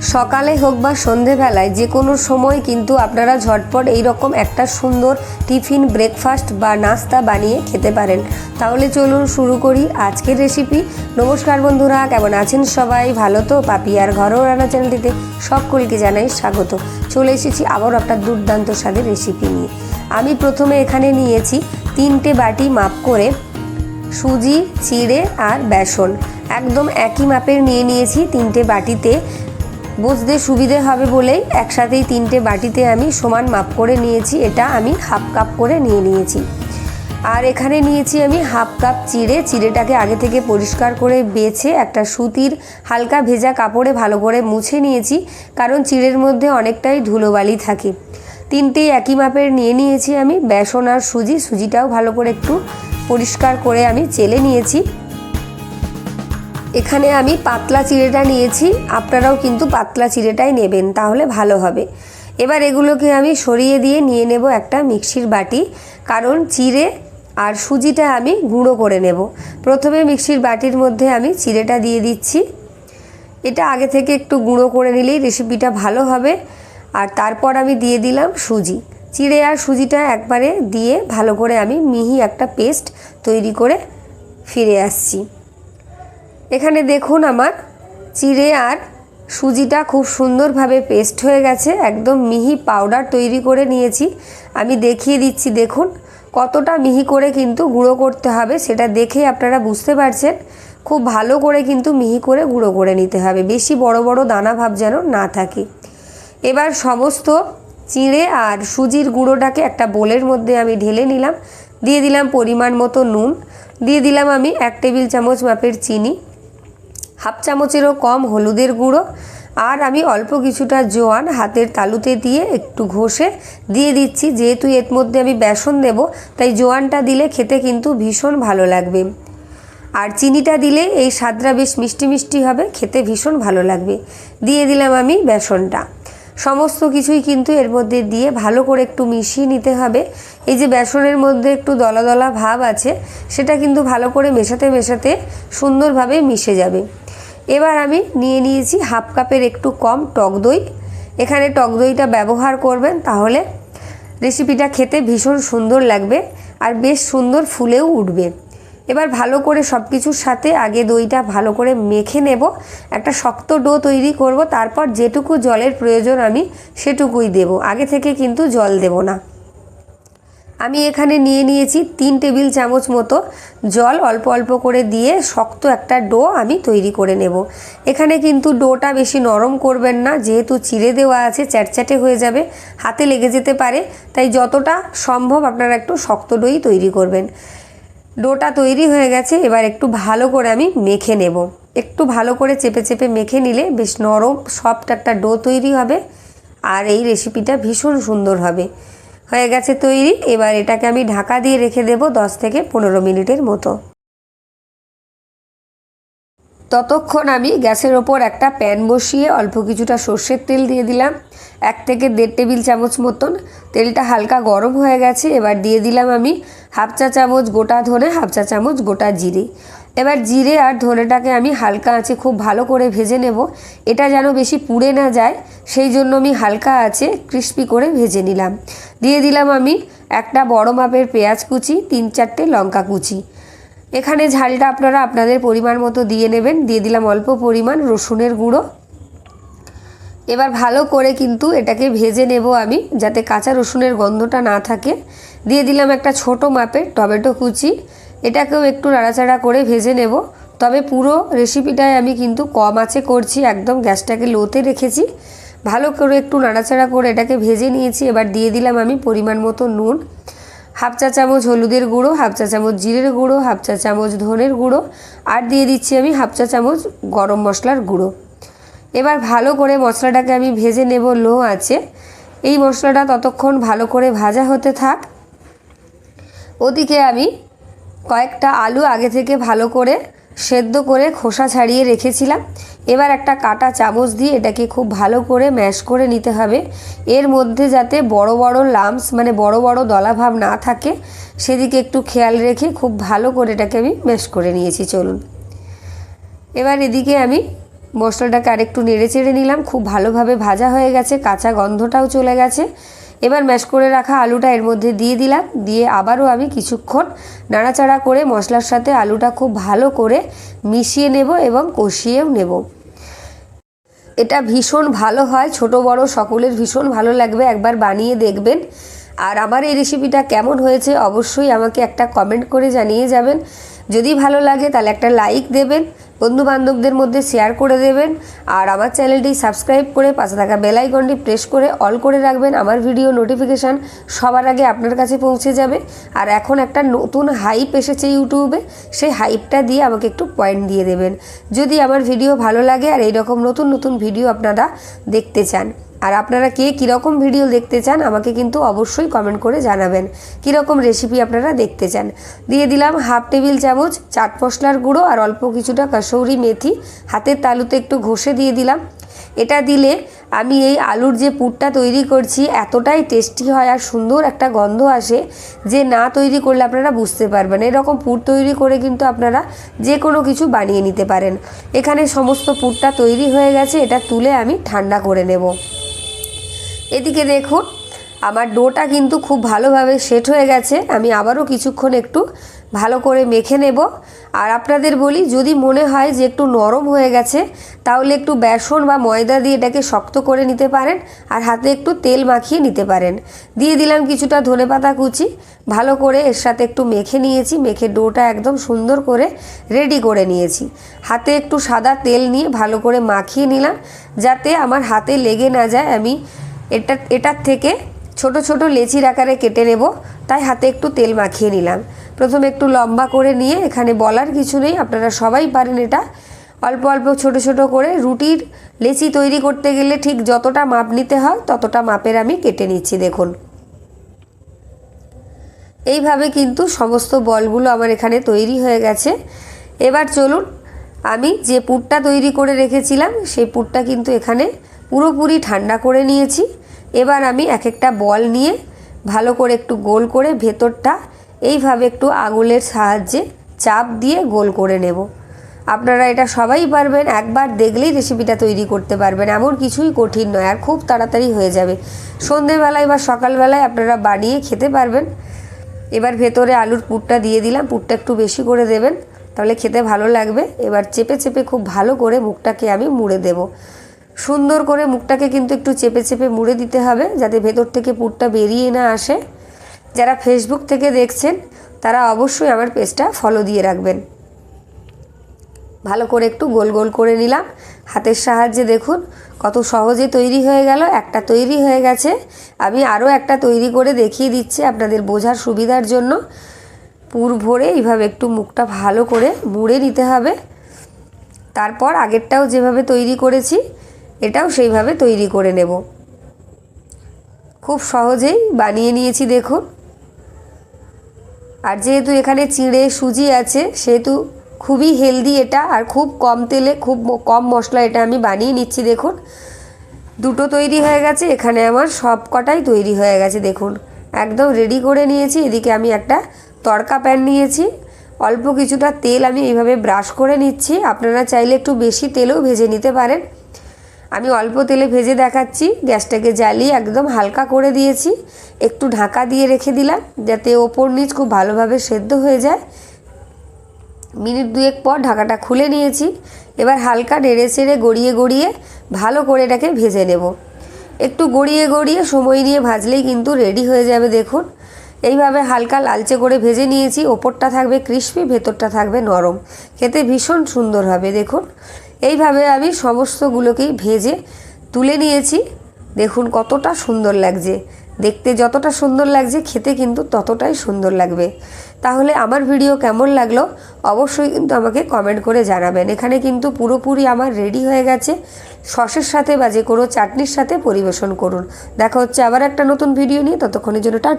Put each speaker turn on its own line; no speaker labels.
সকালে হোক বা সন্ধেবেলায় যে কোনো সময় কিন্তু আপনারা ঝটপট এই রকম একটা সুন্দর টিফিন ব্রেকফাস্ট বা নাস্তা বানিয়ে খেতে পারেন। তাহলে চলুন শুরু করি আজকের রেসিপি। নমস্কার বন্ধুরা, কেমন আছেন সবাই? ভালো তো? পাপিয়ার ঘরোয়া রান্না চ্যানেলটিতে সকলকে জানাই স্বাগত। চলে এসেছি আবার একটা দুর্দান্ত স্বাদের রেসিপি নিয়ে। আমি প্রথমে এখানে নিয়েছি 3টে বাটি মাপ করে সুজি, চিড়ে আর বেসন। একদম একই মাপের নিয়ে নিয়েছি 3টে বাটিতে। বুঝতে সুবিধে হবে বলেই একসাথেই 3টে বাটিতে আমি সমান মাপ করে নিয়েছি। এটা আমি হাফ কাপ করে নিয়ে নিয়েছি। আর এখানে নিয়েছি আমি হাফ কাপ চিড়ে। চিড়েটাকে আগে থেকে পরিষ্কার করে বেছে একটা সুতির হালকা ভেজা কাপড়ে ভালো করে মুছে নিয়েছি, কারণ চিড়ের মধ্যে অনেকটাই ধুলোবালি থাকে। 3টেই একই মাপের নিয়ে নিয়েছি আমি বেসন আর সুজি। সুজিটাও ভালো করে একটু পরিষ্কার করে আমি চেলে নিয়েছি। এখানে আমি পাতলা চিড়েটা নিয়েছি, আপনারাও কিন্তু পাতলা চিড়েটাই নেবেন, তাহলে ভালো হবে। এবার এগুলোকে আমি সরিয়ে দিয়ে নিয়ে নেব একটা মিক্সির বাটি, কারণ চিড়ে আর সুজিটা আমি গুঁড়ো করে নেব। প্রথমে মিক্সির বাটির মধ্যে আমি চিড়েটা দিয়ে দিচ্ছি। এটা আগে থেকে একটু গুঁড়ো করে নিলেই রেসিপিটা ভালো হবে। আর তারপর আমি দিয়ে দিলাম সুজি। চিড়ে আর সুজিটা একবারে দিয়ে ভালো করে আমি মিহি একটা পেস্ট তৈরি করে ফিরে আসছি। এখানে দেখুন আমার চিড়ে আর সুজিটা খুব সুন্দরভাবে পেস্ট হয়ে গেছে, একদম মিহি পাউডার তৈরি করে নিয়েছি। আমি দেখিয়ে দিচ্ছি, দেখুন কতটা মিহি করে কিন্তু গুঁড়ো করতে হবে, সেটা দেখে আপনারা বুঝতে পারছেন। খুব ভালো করে কিন্তু মিহি করে গুঁড়ো করে নিতে হবে, বেশি বড় বড় দানা ভাব যেন না থাকে। এবার সমস্ত চিড়ে আর সুজির গুঁড়োটাকে একটা বোলের মধ্যে আমি ঢেলে নিলাম। দিয়ে দিলাম পরিমাণ মতো নুন, দিয়ে দিলাম আমি 1 টেবিল চামচ মাপের চিনি, হাফ চামচেরও কম হলুদের গুঁড়ো, আর আমি অল্প কিছুটা জোয়ান হাতের তালুতে দিয়ে একটু ঘষে দিয়ে দিচ্ছি। যেহেতু এর মধ্যে আমি বেসন দেব, তাই জোয়ানটা দিলে খেতে কিন্তু ভীষণ ভালো লাগবে। আর চিনিটা দিলে এই স্বাদটা বেশ মিষ্টি মিষ্টি হবে, খেতে ভীষণ ভালো লাগবে। দিয়ে দিলাম আমি বেসনটা। সমস্ত কিছুই কিন্তু এর মধ্যে দিয়ে ভালো করে একটু মিশিয়ে নিতে হবে। এই যে বেসনের মধ্যে একটু দলা দলা ভাব আছে, সেটা কিন্তু ভালো করে মেশাতে মেশাতে সুন্দরভাবে মিশে যাবে। এবার আমি নিয়ে নিয়েছি হাফ কাপের একটু কম টক দই। এখানে টক দইটা ব্যবহার করবেন, তাহলে রেসিপিটা খেতে ভীষণ সুন্দর লাগবে আর বেশ সুন্দর ফুলেও উঠবে। এবার ভালো করে সব কিছুর সাথে আগে দইটা ভালো করে মেখে নেব। একটা শক্ত ডো তৈরি করব, তারপর যেটুকু জলের প্রয়োজন আমি সেটুকুই দেব, আগে থেকে কিন্তু জল দেব না। আমি এখানে নিয়ে নিয়েছি 3 টেবিল চামচ মতো জল, অল্প অল্প করে দিয়ে শক্ত একটা ডো আমি তৈরি করে নেব। এখানে কিন্তু ডোটা বেশি নরম করবেন না, যেহেতু চিড়ে দেওয়া আছে চ্যাটচ্যাটে হয়ে যাবে, হাতে লেগে যেতে পারে। তাই যতটা সম্ভব আপনারা একটু শক্ত ডোই তৈরি করবেন। ডোটা তৈরি হয়ে গেছে, এবার একটু ভালো করে আমি মেখে নেব। একটু ভালো করে চেপে চেপে মেখে নিলে বেশ নরম সফট একটা ডো তৈরি হবে, আর এই রেসিপিটা ভীষণ সুন্দর হবে। হয়ে গেছে তৈরি। এবার এটাকে আমি ঢাকা দিয়ে রেখে দেব 10 থেকে 15 মিনিটের মতো। ততক্ষণ আমি গ্যাসের ওপর একটা প্যান বসিয়ে অল্প কিছুটা সর্ষের তেল দিয়ে দিলাম, 1 থেকে 1.5 টেবিল চামচ মতন। তেলটা হালকা গরম হয়ে গেছে, এবার দিয়ে দিলাম আমি হাফ চা চামচ গোটা ধনে, হাফ চা চামচ গোটা জিরে। এবার জিরে আর ধনেটাকে আমি হালকা আঁচে খুব ভালো করে ভেজে নেব। এটা যেন বেশি পুড়ে না যায়, সেই জন্য আমি হালকা আঁচে ক্রিস্পি করে ভেজে নিলাম। দিয়ে দিলাম আমি একটা বড় মাপের পেঁয়াজ কুচি, 3-4টে লঙ্কা কুচি। এখানে ঝালটা আপনারা আপনাদের পরিমাণ মতো দিয়ে নেবেন। দিয়ে দিলাম অল্প পরিমাণ রসুনের গুঁড়ো। এবার ভালো করে কিন্তু এটাকে ভেজে নেব আমি, যাতে কাঁচা রসুনের গন্ধটা না থাকে। দিয়ে দিলাম একটা ছোট মাপের টমেটো কুচি। এটাকেও একটু নাড়াচাড়া করে ভেজে নেব। তবে পুরো রেসিপিটায় আমি কিন্তু কম আঁচে করছি, একদম গ্যাসটাকে লোতে রেখেছি। ভালো করে একটু নাড়াচাড়া করে এটাকে ভেজে নিয়েছি। এবার দিয়ে দিলাম আমি পরিমাণ মতো নুন, হাফ চা চামচ হলুদের গুঁড়ো, হাফ চা চামচ জিরের গুঁড়ো, হাফ চা চামচ ধনের গুঁড়ো, আর দিয়ে দিচ্ছি আমি হাফ চা চামচ গরম মশলার গুঁড়ো। এবার ভালো করে মশলাটাকে আমি ভেজে নেব লো আঁচে। এই মশলাটা ততক্ষণ ভালো করে ভাজা হতে থাক। ওদিকে আমি কয়েকটা আলু আগে থেকে ভালো করে সেদ্ধ করে খোসা ছাড়িয়ে রেখেছিলাম। এবার একটা কাঁটা চামচ দিয়ে এটাকে খুব ভালো করে ম্যাশ করে নিতে হবে। এর মধ্যে যাতে বড় বড় লাম্পস মানে বড় বড় দলাভাব না থাকে, সেদিকে একটু খেয়াল রেখে খুব ভালো করে এটাকে আমি ম্যাশ করে নিয়েছি। চলুন এবার এদিকে আমি মশলাটাকে আরেকটু নেড়ে চেড়ে নিলাম। খুব ভালোভাবে ভাজা হয়ে গেছে, কাঁচা গন্ধটাও চলে গেছে। এবার ম্যাশ করে রাখা আলুটা এর মধ্যে দিয়ে দিলাম, দিয়ে আবারও আমি কিছুক্ষণ নাড়াচাড়া করে মশলার সাথে আলুটা খুব ভালো করে মিশিয়ে নেব এবং কষিয়েও নেব। এটা ভীষণ ভালো হয়, ছোট বড় সকলের ভীষণ ভালো লাগবে, একবার বানিয়ে দেখবেন। আর আমার এই রেসিপিটা কেমন হয়েছে অবশ্যই আমাকে একটা কমেন্ট করে জানিয়ে যাবেন। যদি ভালো লাগে তাহলে একটা লাইক দেবেন, বন্ধুবান্ধবদের মধ্যে শেয়ার করে দেবেন, আর আমার চ্যানেলটি সাবস্ক্রাইব করে পাশে থাকা বেল আইকনটি প্রেস করে অল করে রাখবেন। আমার ভিডিও নোটিফিকেশান সবার আগে আপনার কাছে পৌঁছে যাবে। আর এখন একটা নতুন হাইপ এসেছে ইউটিউবে, সেই হাইপটা দিয়ে আমাকে একটু পয়েন্ট দিয়ে দেবেন যদি আমার ভিডিও ভালো লাগে আর এইরকম নতুন নতুন ভিডিও আপনারা দেখতে চান। আর আপনারা কে কীরকম ভিডিও দেখতে চান আমাকে কিন্তু অবশ্যই কমেন্ট করে জানাবেন, কীরকম রেসিপি আপনারা দেখতে চান। দিয়ে দিলাম হাফ টেবিল চামচ চাট মশলার গুঁড়ো আর অল্প কিছুটা কাসৌরি মেথি হাতের তালুতে একটু ঘষে দিয়ে দিলাম। এটা দিলে আমি এই আলুর যে পুরটা তৈরি করছি এতটাই টেস্টি হয় আর সুন্দর একটা গন্ধ আসে যে না তৈরি করলে আপনারা বুঝতে পারবেন। এরকম পুর তৈরি করে কিন্তু আপনারা যে কোনো কিছু বানিয়ে নিতে পারেন। এখানে সমস্ত পুরটা তৈরি হয়ে গেছে, এটা তুলে আমি ঠান্ডা করে নেব। এদিকে দেখুন আমার ডোটা কিন্তু খুব ভালোভাবে সেট হয়ে গেছে। আমি আবারও কিছুক্ষণ একটু ভালো করে মেখে নেব। আর আপনাদের বলি, যদি মনে হয় যে একটু নরম হয়ে গেছে তাহলে একটু বেসন বা ময়দা দিয়ে এটাকে শক্ত করে নিতে পারেন আর হাতে একটু তেল মাখিয়ে নিতে পারেন। দিয়ে দিলাম কিছুটা ধনেপাতা কুচি, ভালো করে এর সাথে একটু মেখে নিয়েছি। মেখে ডোটা একদম সুন্দর করে রেডি করে নিয়েছি। হাতে একটু সাদা তেল নিয়ে ভালো করে মাখিয়ে নিলাম যাতে আমার হাতে লেগে না যায়। আমি এটার থেকে ছোট ছোট লেচির আকারে কেটে নেব, তাই হাতে একটু তেল মাখিয়ে নিলাম। প্রথমে একটু লম্বা করে নিয়ে, এখানে বলার কিছু নেই, আপনারা সবাই পারেন এটা, অল্প অল্প ছোট ছোট করে রুটির লেচি তৈরি করতে গেলে ঠিক যতটা মাপ নিতে হয় ততটা মাপের আমি কেটে নিচ্ছি। দেখুন এইভাবে কিন্তু সমস্ত বলগুলো আমার এখানে তৈরি হয়ে গেছে। এবার চলুন, আমি যে পুরটা তৈরি করে রেখেছিলাম সেই পুরটা কিন্তু এখানে পুরোপুরি ঠান্ডা করে নিয়েছি। এবার আমি এক একটা বল নিয়ে ভালো করে একটু গোল করে ভেতরটা এইভাবে একটু আঙুলের সাহায্যে চাপ দিয়ে গোল করে নেব। আপনারা এটা সবাই পারবেন, একবার দেখলেই রেসিপিটা তৈরি করতে পারবেন, এমন কিছুই কঠিন নয় আর খুব তাড়াতাড়ি হয়ে যাবে। সন্ধেবেলায় বা সকালবেলায় আপনারা বানিয়ে খেতে পারবেন। এবার ভেতরে আলুর পুরটা দিয়ে দিলাম, পুরটা একটু বেশি করে দেবেন তাহলে খেতে ভালো লাগবে। এবার চেপে চেপে খুব ভালো করে মুখটাকে আমি মুড়ে দেব। সুন্দর করে মুখটাকে কিন্তু একটু চেপে চেপে মুড়ে দিতে হবে যাতে ভেতর থেকে পুরটা বেরিয়ে না আসে। যারা ফেসবুক থেকে দেখছেন তারা অবশ্যই আমার পেজটা ফলো দিয়ে রাখবেন। ভালো করে একটু গোল গোল করে নিলাম হাতের সাহায্যে। দেখুন কত সহজে তৈরি হয়ে গেল। একটা তৈরি হয়ে গেছে, আমি আরও একটা তৈরি করে দেখিয়ে দিচ্ছি আপনাদের বোঝার সুবিধার জন্য। পুর ভরে এইভাবে একটু মুখটা ভালো করে মুড়ে নিতে হবে। তারপর আগেরটাও যেভাবে তৈরি করেছি এটাও সেইভাবে তৈরি করে নেব। খুব সহজেই বানিয়ে নিয়েছি দেখুন। আর যেহেতু এখানে চিঁড়ে সুজি আছে সেহেতু খুবই হেলদি এটা, আর খুব কম তেলে খুব কম মশলা এটা আমি বানিয়ে নিচ্ছি। দেখুন দুটো তৈরি হয়ে গেছে, এখানে আমার সব কটাই তৈরি হয়ে গেছে। দেখুন একদম রেডি করে নিয়েছি। এদিকে আমি একটা তড়কা প্যান নিয়েছি, অল্প কিছুটা তেল আমি এইভাবে ব্রাশ করে নিচ্ছি। আপনারা চাইলে একটু বেশি তেলেও ভেজে নিতে পারেন। আমি অল্প তেলে ভেজে দেখাচ্ছি। গ্যাসটাকে জ্বালিয়ে একদম হালকা করে দিয়েছি, একটু ঢাকা দিয়ে রেখে দিলাম যাতে ওপর নিচ খুব ভালোভাবে সেদ্ধ হয়ে যায়। মিনিট দুয়েক পর ঢাকাটা খুলে নিয়েছি। এবার হালকা নেড়ে চেড়ে গড়িয়ে গড়িয়ে ভালো করে এটাকে ভেজে নেব। একটু গড়িয়ে গড়িয়ে সময় নিয়ে ভাজলেই কিন্তু রেডি হয়ে যাবে। দেখুন এইভাবে হালকা লালচে করে ভেজে নিয়েছি। ওপরটা থাকবে ক্রিস্পি, ভেতরটা থাকবে নরম, খেতে ভীষণ সুন্দর হবে। দেখুন এইভাবে আমি সমস্তগুলোকেই ভেজে তুলে নিয়েছি। দেখুন কতটা সুন্দর লাগছে, দেখতে যতটা সুন্দর লাগছে খেতে কিন্তু ততটাই সুন্দর লাগবে। তাহলে আমার ভিডিও কেমন লাগলো অবশ্যই কিন্তু আমাকে কমেন্ট করে জানাবেন। এখানে কিন্তু পুরোপুরি আমার রেডি হয়ে গেছে। সসের সাথে বা যে কোনো চাটনির সাথে পরিবেশন করুন। দেখা হচ্ছে আবার একটা নতুন ভিডিও নিয়ে, ততক্ষণের জন্য টাটা।